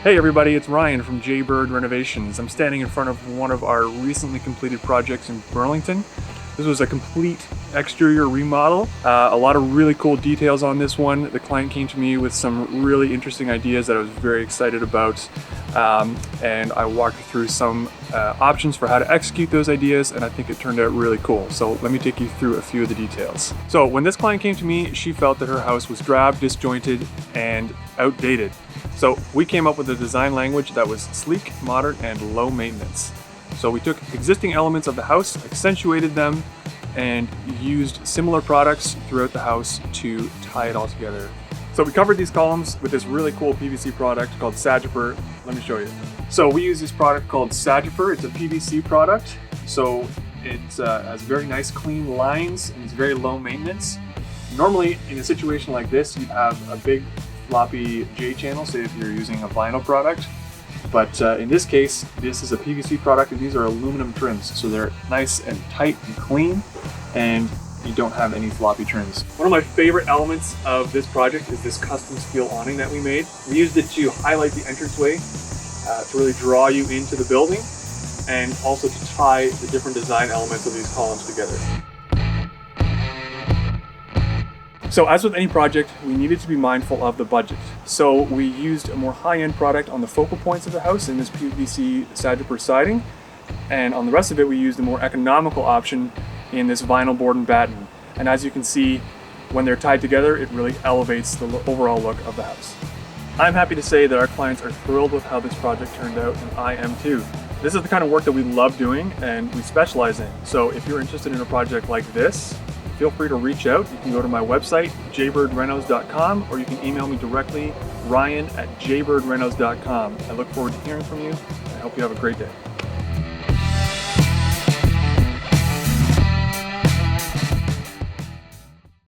Hey everybody, it's Ryan from Jaybird Renovations. I'm standing in front of one of our recently completed projects in Burlington. This was a complete exterior remodel. A lot of really cool details on this one. The client came to me with some really interesting ideas that I was very excited about. And I walked through some options for how to execute those ideas, and I think it turned out really cool. So let me take you through a few of the details. So when this client came to me, she felt that her house was drab, disjointed, and outdated. So we came up with a design language that was sleek, modern, and low maintenance. So we took existing elements of the house, accentuated them, and used similar products throughout the house to tie it all together. So we covered these columns with this really cool PVC product called Jaybird. Let me show you. So we use this product called Jaybird. It's a PVC product. So it has very nice clean lines and it's very low maintenance. Normally in a situation like this, you'd have a big floppy J channel, say if you're using a vinyl product. But in this case, this is a PVC product and these are aluminum trims. So they're nice and tight and clean, and you don't have any floppy trims. One of my favorite elements of this project is this custom steel awning that we made. We used it to highlight the entranceway, to really draw you into the building, and also to tie the different design elements of these columns together. So as with any project, we needed to be mindful of the budget. So we used a more high-end product on the focal points of the house in this PVC Jaybird siding, and on the rest of it we used a more economical option in this vinyl board and batten. And as you can see, when they're tied together, it really elevates the overall look of the house. I'm happy to say that our clients are thrilled with how this project turned out, and I am too. This is the kind of work that we love doing and we specialize in. So if you're interested in a project like this, feel free to reach out. You can go to my website, jaybirdrenos.com, or you can email me directly, ryan@jaybirdrenos.com. I look forward to hearing from you. I hope you have a great day.